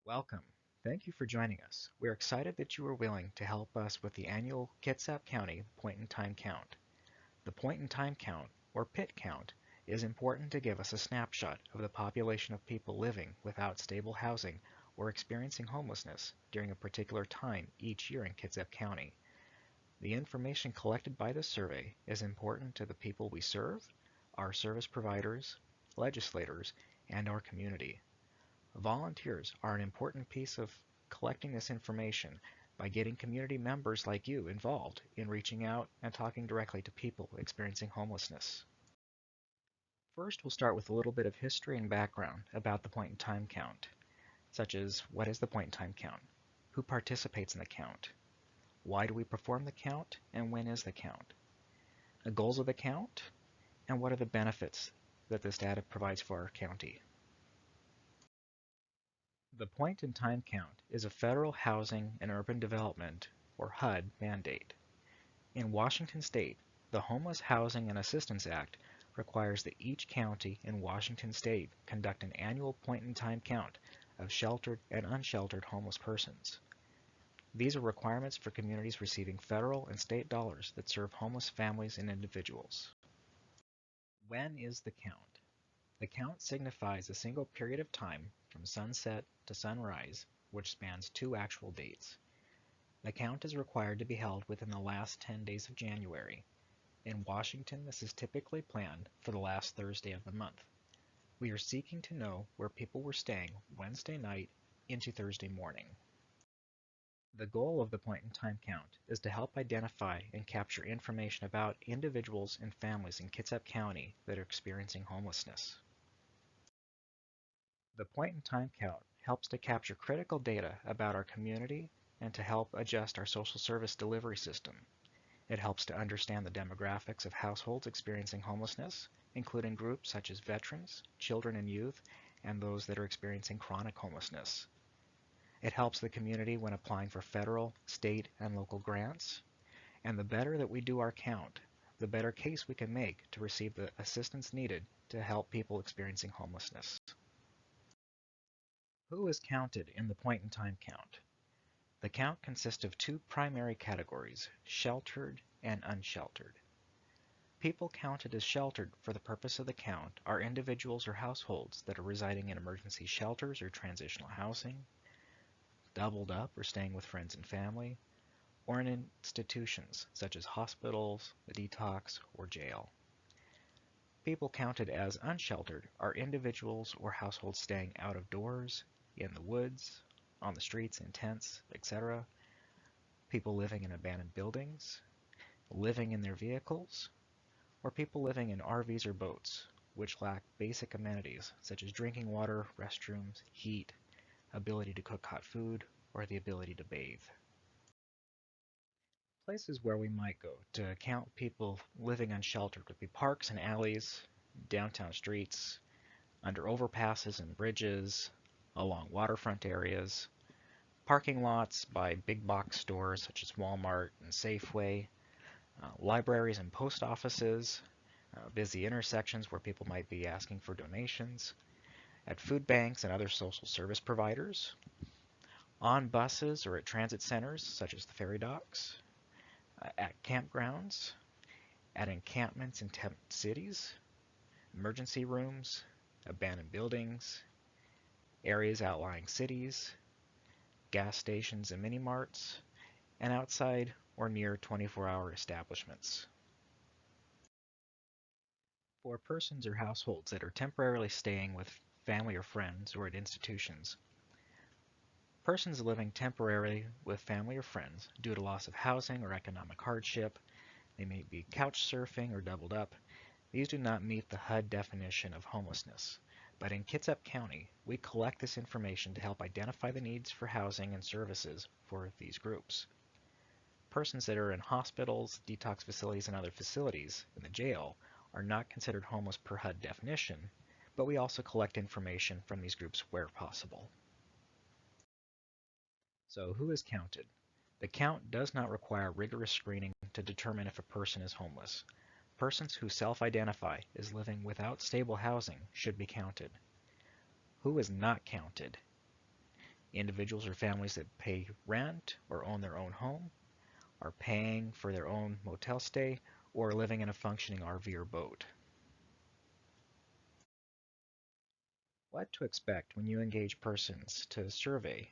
Welcome. Thank you for joining us. We're excited that you are willing to help us with the annual Kitsap County Point-in-Time Count. The Point-in-Time Count, or PIT count, is important to give us a snapshot of the population of people living without stable housing or experiencing homelessness during a particular time each year in Kitsap County. The information collected by this survey is important to the people we serve, our service providers, legislators, and our community. Volunteers are an important piece of collecting this information by getting community members like you involved in reaching out and talking directly to people experiencing homelessness. First, we'll start with a little bit of history and background about the point-in-time count, such as what is the point-in-time count, who participates in the count, why do we perform the count, and when is the count, the goals of the count, and what are the benefits that this data provides for our county. The point-in-time count is a federal housing and urban development, or HUD, mandate. In Washington state, the Homeless Housing and Assistance Act requires that each county in Washington state conduct an annual point-in-time count of sheltered and unsheltered homeless persons. These are requirements for communities receiving federal and state dollars that serve homeless families and individuals. When is the count? The count signifies a single period of time from sunset to sunrise, which spans 2 actual dates. The count is required to be held within the last 10 days of January. In Washington, this is typically planned for the last Thursday of the month. We are seeking to know where people were staying Wednesday night into Thursday morning. The goal of the point-in-time count is to help identify and capture information about individuals and families in Kitsap County that are experiencing homelessness. The point-in-time count helps to capture critical data about our community and to help adjust our social service delivery system. It helps to understand the demographics of households experiencing homelessness, including groups such as veterans, children and youth, and those that are experiencing chronic homelessness. It helps the community when applying for federal, state, and local grants. And the better that we do our count, the better case we can make to receive the assistance needed to help people experiencing homelessness. Who is counted in the point-in-time count? The count consists of 2 primary categories, sheltered and unsheltered. People counted as sheltered for the purpose of the count are individuals or households that are residing in emergency shelters or transitional housing, doubled up or staying with friends and family, or in institutions such as hospitals, the detox, or jail. People counted as unsheltered are individuals or households staying out of doors, in the woods, on the streets in tents, etc., people living in abandoned buildings, living in their vehicles, or people living in RVs or boats, which lack basic amenities such as drinking water, restrooms, heat, ability to cook hot food, or the ability to bathe. Places where we might go to count people living unsheltered would be parks and alleys, downtown streets, under overpasses and bridges, along waterfront areas, parking lots by big box stores such as Walmart and Safeway, libraries and post offices, busy intersections where people might be asking for donations, at food banks and other social service providers, on buses or at transit centers such as the ferry docks, at campgrounds, at encampments in tent cities, emergency rooms, abandoned buildings, areas outlying cities, gas stations and mini-marts, and outside or near 24-hour establishments. For persons or households that are temporarily staying with family or friends or at institutions, persons living temporarily with family or friends due to loss of housing or economic hardship, they may be couch surfing or doubled up. These do not meet the HUD definition of homelessness, but in Kitsap County, we collect this information to help identify the needs for housing and services for these groups. Persons that are in hospitals, detox facilities, and other facilities in the jail are not considered homeless per HUD definition, but we also collect information from these groups where possible. So who is counted? The count does not require rigorous screening to determine if a person is homeless. Persons who self-identify as living without stable housing should be counted. Who is not counted? Individuals or families that pay rent or own their own home, are paying for their own motel stay, or living in a functioning RV or boat. What to expect when you engage persons to survey?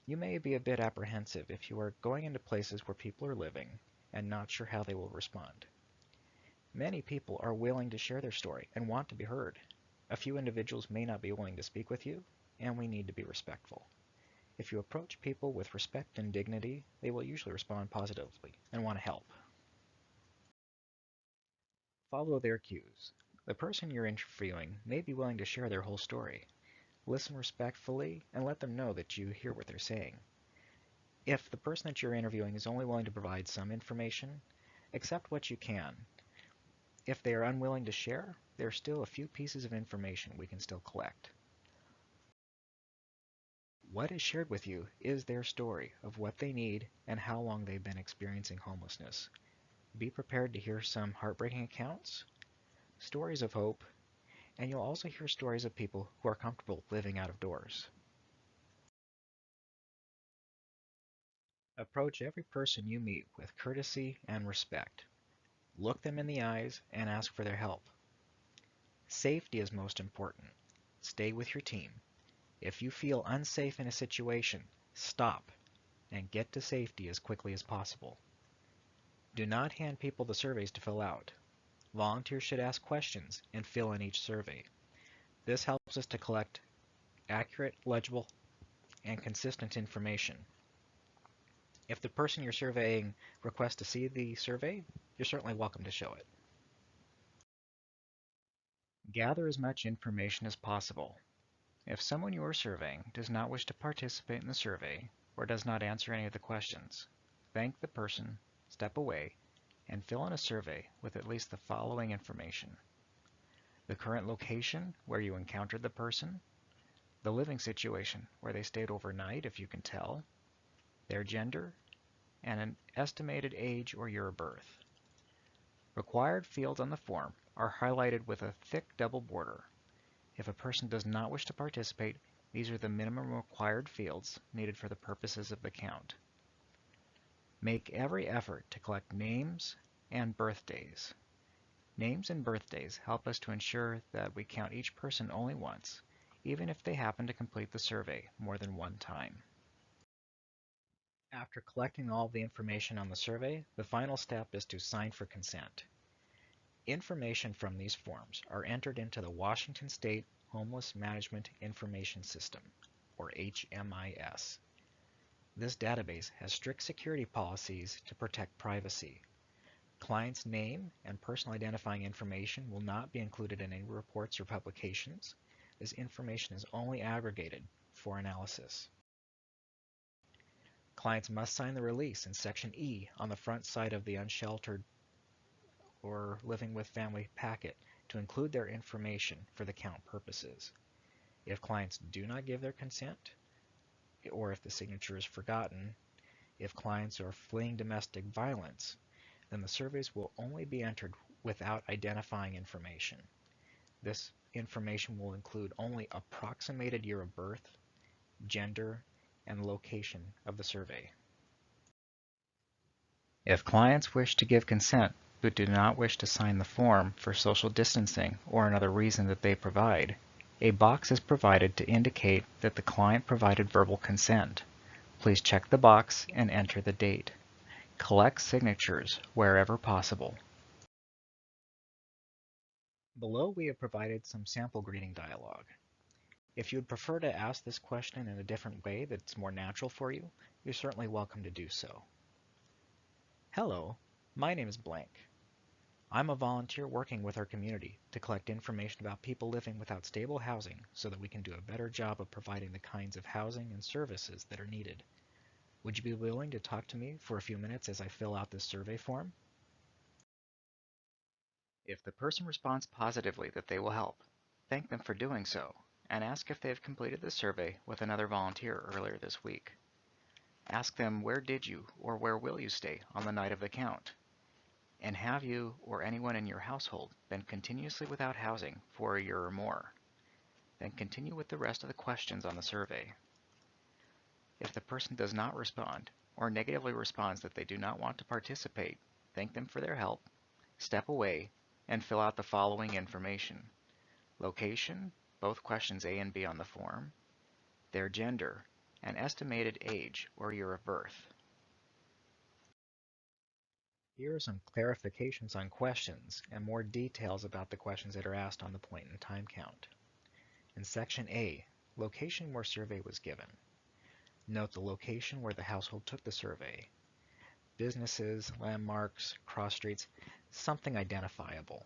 You may be a bit apprehensive if you are going into places where people are living and not sure how they will respond. Many people are willing to share their story and want to be heard. A few individuals may not be willing to speak with you, and we need to be respectful. If you approach people with respect and dignity, they will usually respond positively and want to help. Follow their cues. The person you're interviewing may be willing to share their whole story. Listen respectfully and let them know that you hear what they're saying. If the person that you're interviewing is only willing to provide some information, accept what you can. If they are unwilling to share, there are still a few pieces of information we can still collect. What is shared with you is their story of what they need and how long they've been experiencing homelessness. Be prepared to hear some heartbreaking accounts, stories of hope, and you'll also hear stories of people who are comfortable living out of doors. Approach every person you meet with courtesy and respect. Look them in the eyes and ask for their help. Safety is most important. Stay with your team. If you feel unsafe in a situation, stop and get to safety as quickly as possible. Do not hand people the surveys to fill out. Volunteers should ask questions and fill in each survey. This helps us to collect accurate, legible, and consistent information. If the person you're surveying requests to see the survey, you're certainly welcome to show it. Gather as much information as possible. If someone you are surveying does not wish to participate in the survey or does not answer any of the questions, thank the person, step away, and fill in a survey with at least the following information: the current location where you encountered the person, the living situation where they stayed overnight if you can tell, their gender, and an estimated age or year of birth. Required fields on the form are highlighted with a thick double border. If a person does not wish to participate, these are the minimum required fields needed for the purposes of the count. Make every effort to collect names and birthdays. Names and birthdays help us to ensure that we count each person only once, even if they happen to complete the survey more than one time. After collecting all the information on the survey, the final step is to sign for consent. Information from these forms are entered into the Washington State Homeless Management Information System, or HMIS. This database has strict security policies to protect privacy. Client's name and personal identifying information will not be included in any reports or publications. This information is only aggregated for analysis. Clients must sign the release in Section E on the front side of the unsheltered or living with family packet to include their information for the count purposes. If clients do not give their consent, or if the signature is forgotten, if clients are fleeing domestic violence, then the surveys will only be entered without identifying information. This information will include only approximated year of birth, gender, and location of the survey. If clients wish to give consent but do not wish to sign the form for social distancing or another reason that they provide, a box is provided to indicate that the client provided verbal consent. Please check the box and enter the date. Collect signatures wherever possible. Below we have provided some sample greeting dialogue. If you would prefer to ask this question in a different way that's more natural for you, you're certainly welcome to do so. Hello, my name is blank. I'm a volunteer working with our community to collect information about people living without stable housing so that we can do a better job of providing the kinds of housing and services that are needed. Would you be willing to talk to me for a few minutes as I fill out this survey form? If the person responds positively that they will help, thank them for doing so, and ask if they have completed the survey with another volunteer earlier this week. Ask them where did you or where will you stay on the night of the count, and have you or anyone in your household been continuously without housing for a year or more. Then continue with the rest of the questions on the survey. If the person does not respond or negatively responds that they do not want to participate, thank them for their help, step away, and fill out the following information: location, both questions A and B on the form, their gender, and estimated age or year of birth. Here are some clarifications on questions and more details about the questions that are asked on the point in time count. In Section A, location where survey was given. Note the location where the household took the survey. Businesses, landmarks, cross streets, something identifiable.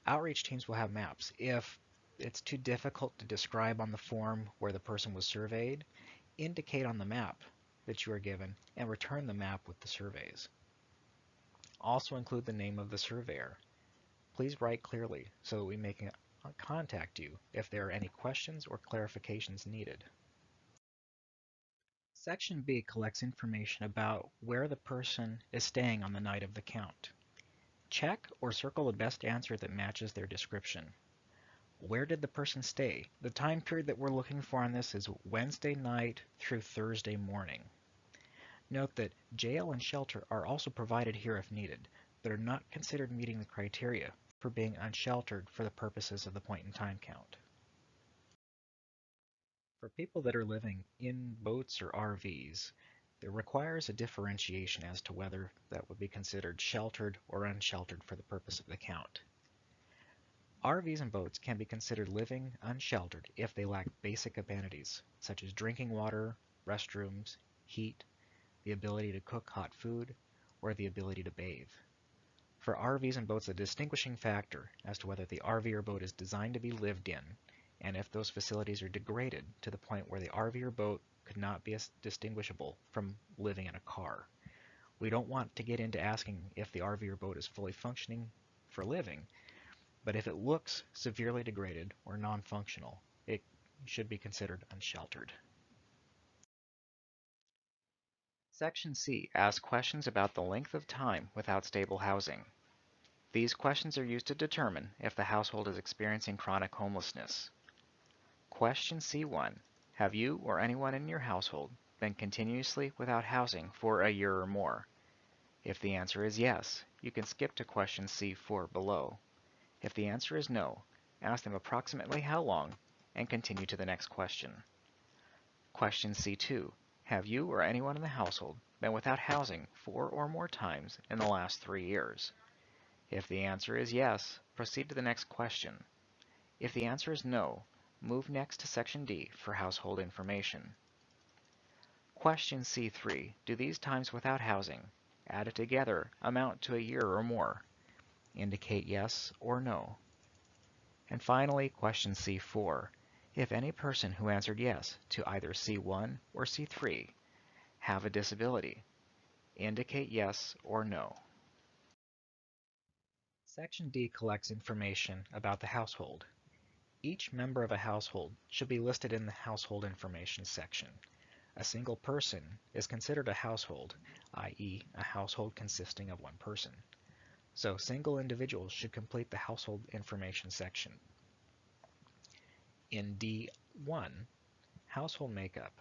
Outreach teams will have maps. If it's too difficult to describe on the form where the person was surveyed, indicate on the map that you are given and return the map with the surveys. Also include the name of the surveyor. Please write clearly so that we may contact you if there are any questions or clarifications needed. Section B collects information about where the person is staying on the night of the count. Check or circle the best answer that matches their description. Where did the person stay? The time period that we're looking for on this is Wednesday night through Thursday morning. Note that jail and shelter are also provided here if needed, but are not considered meeting the criteria for being unsheltered for the purposes of the point in time count. For people that are living in boats or RVs, there requires a differentiation as to whether that would be considered sheltered or unsheltered for the purpose of the count. RVs and boats can be considered living unsheltered if they lack basic amenities, such as drinking water, restrooms, heat, the ability to cook hot food, or the ability to bathe. For RVs and boats, a distinguishing factor as to whether the RV or boat is designed to be lived in, and if those facilities are degraded to the point where the RV or boat could not be distinguishable from living in a car. We don't want to get into asking if the RV or boat is fully functioning for living, but if it looks severely degraded or non-functional, it should be considered unsheltered. Section C asks questions about the length of time without stable housing. These questions are used to determine if the household is experiencing chronic homelessness. Question C1. Have you or anyone in your household been continuously without housing for a year or more? If the answer is yes, you can skip to question C4 below. If the answer is no, ask them approximately how long and continue to the next question. Question C2. Have you or anyone in the household been without housing 4 or more times in the last 3 years? If the answer is yes, proceed to the next question. If the answer is no, move next to Section D for household information. Question C3. Do these times without housing, added together, amount to a year or more? Indicate yes or no. And finally, question C4. If any person who answered yes to either C1 or C3 have a disability, indicate yes or no. Section D collects information about the household. Each member of a household should be listed in the household information section. A single person is considered a household, i.e., a household consisting of one person. So single individuals should complete the household information section. In D1, household makeup,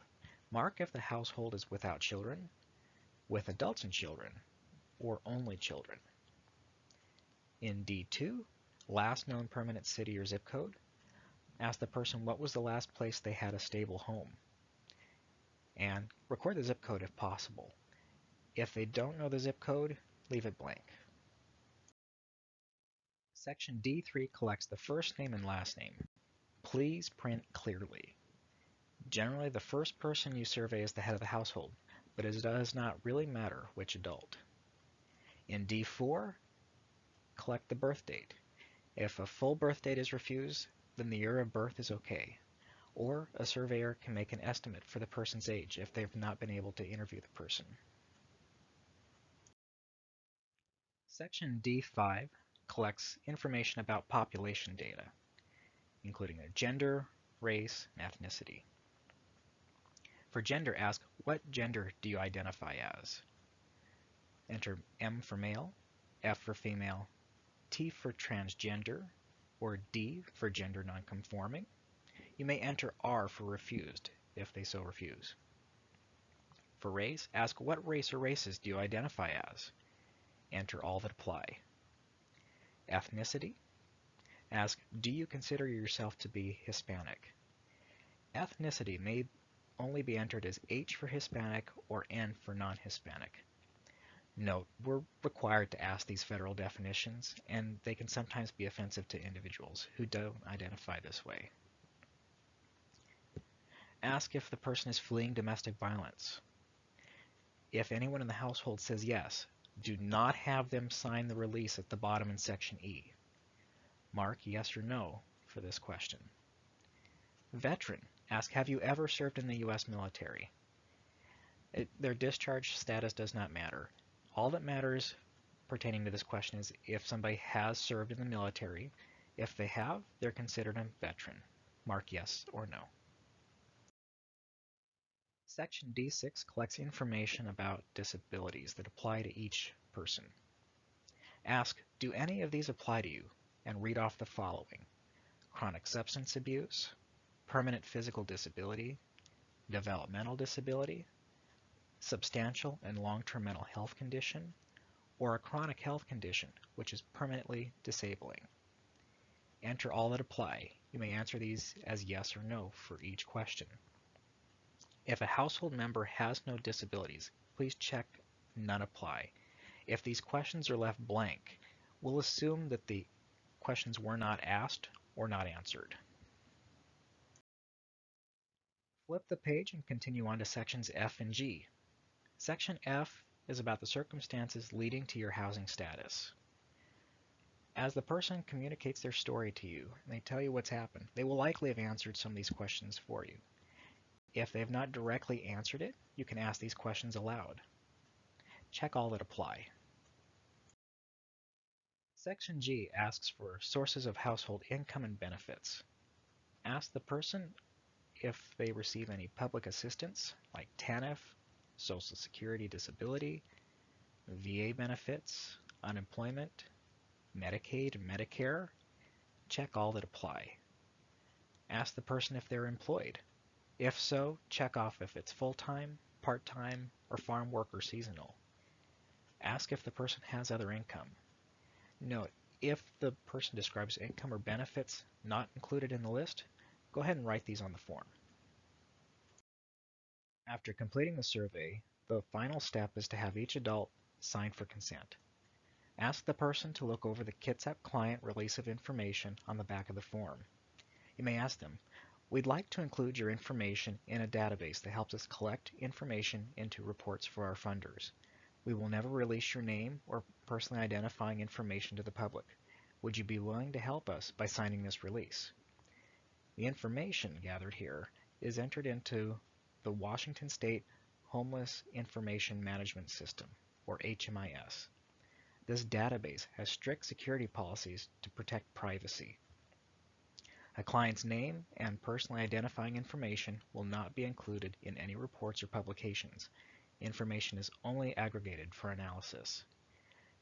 mark if the household is without children, with adults and children, or only children. In D2, last known permanent city or zip code, ask the person what was the last place they had a stable home, and record the zip code if possible. If they don't know the zip code, leave it blank. Section D3 collects the first name and last name. Please print clearly. Generally, the first person you survey is the head of the household, but it does not really matter which adult. In D4, collect the birth date. If a full birth date is refused, then the year of birth is okay. Or a surveyor can make an estimate for the person's age if they've not been able to interview the person. Section D5 collects information about population data, including their gender, race, and ethnicity. For gender, ask, what gender do you identify as? Enter M for male, F for female, T for transgender, or D for gender nonconforming. You may enter R for refused, if they so refuse. For race, ask what race or races do you identify as? Enter all that apply. Ethnicity, ask do you consider yourself to be Hispanic? Ethnicity may only be entered as H for Hispanic or N for non-Hispanic. Note, we're required to ask these federal definitions, and they can sometimes be offensive to individuals who don't identify this way. Ask if the person is fleeing domestic violence. If anyone in the household says yes, do not have them sign the release at the bottom in Section E. Mark yes or no for this question. Veteran, ask have you ever served in the U.S. military? Their discharge status does not matter. All that matters pertaining to this question is if somebody has served in the military. If they have, they're considered a veteran. Mark yes or no. Section D6 collects information about disabilities that apply to each person. Ask, do any of these apply to you? And read off the following: chronic substance abuse, permanent physical disability, developmental disability, substantial and long-term mental health condition, or a chronic health condition which is permanently disabling. Enter all that apply. You may answer these as yes or no for each question. If a household member has no disabilities, please check none apply. If these questions are left blank, we'll assume that the questions were not asked or not answered. Flip the page and continue on to sections F and G. Section F is about the circumstances leading to your housing status. As the person communicates their story to you and they tell you what's happened, they will likely have answered some of these questions for you. If they have not directly answered it, you can ask these questions aloud. Check all that apply. Section G asks for sources of household income and benefits. Ask the person if they receive any public assistance like TANF, Social Security Disability, VA benefits, unemployment, Medicaid, Medicare. Check all that apply. Ask the person if they're employed. If so, check off if it's full-time, part-time, or farm work or seasonal. Ask if the person has other income. Note, if the person describes income or benefits not included in the list, go ahead and write these on the form. After completing the survey, the final step is to have each adult sign for consent. Ask the person to look over the Kitsap client release of information on the back of the form. You may ask them, we'd like to include your information in a database that helps us collect information into reports for our funders. We will never release your name or personally identifying information to the public. Would you be willing to help us by signing this release? The information gathered here is entered into the Washington State Homeless Information Management System, or HMIS. This database has strict security policies to protect privacy. A client's name and personally identifying information will not be included in any reports or publications. Information is only aggregated for analysis.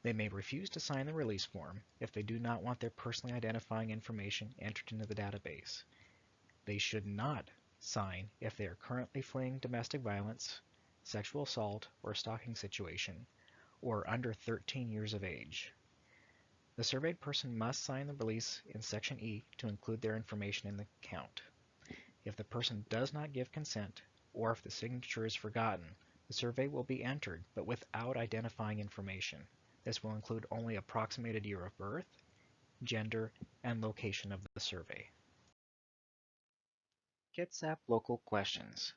They may refuse to sign the release form if they do not want their personally identifying information entered into the database. They should not sign if they are currently fleeing domestic violence, sexual assault, or stalking situation, or under 13 years of age. The surveyed person must sign the release in Section E to include their information in the count. If the person does not give consent, or if the signature is forgotten, the survey will be entered, but without identifying information. This will include only approximated year of birth, gender, and location of the survey. Kitsap Local Questions.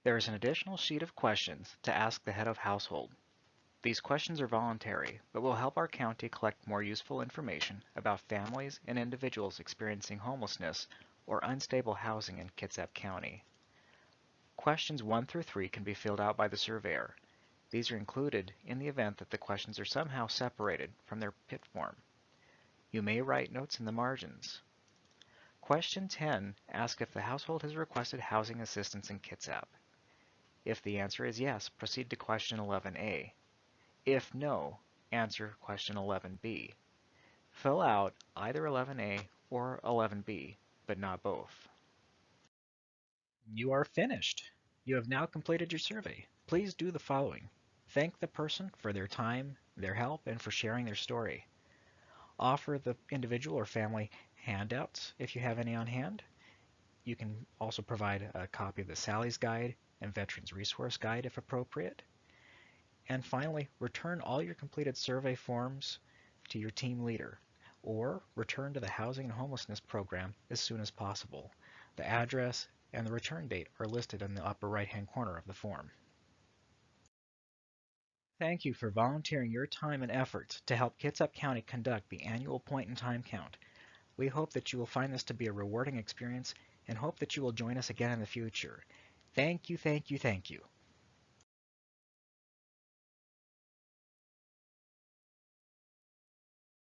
There is an additional sheet of questions to ask the head of household. These questions are voluntary, but will help our county collect more useful information about families and individuals experiencing homelessness or unstable housing in Kitsap County. Questions 1 through 3 can be filled out by the surveyor. These are included in the event that the questions are somehow separated from their PIT form. You may write notes in the margins. Question 10 asks if the household has requested housing assistance in Kitsap. If the answer is yes, proceed to question 11A. If no, answer question 11B. Fill out either 11A or 11B, but not both. You are finished. You have now completed your survey. please do the following. Thank the person for their time, their help, and for sharing their story. Offer the individual or family handouts if you have any on hand. You can also provide a copy of the Sally's Guide and Veterans Resource Guide if appropriate. And finally, return all your completed survey forms to your team leader, or return to the Housing and Homelessness Program as soon as possible. The address and the return date are listed in the upper right-hand corner of the form. Thank you for volunteering your time and efforts to help Kitsap County conduct the annual point-in-time count. We hope that you will find this to be a rewarding experience and hope that you will join us again in the future. Thank you, thank you, thank you.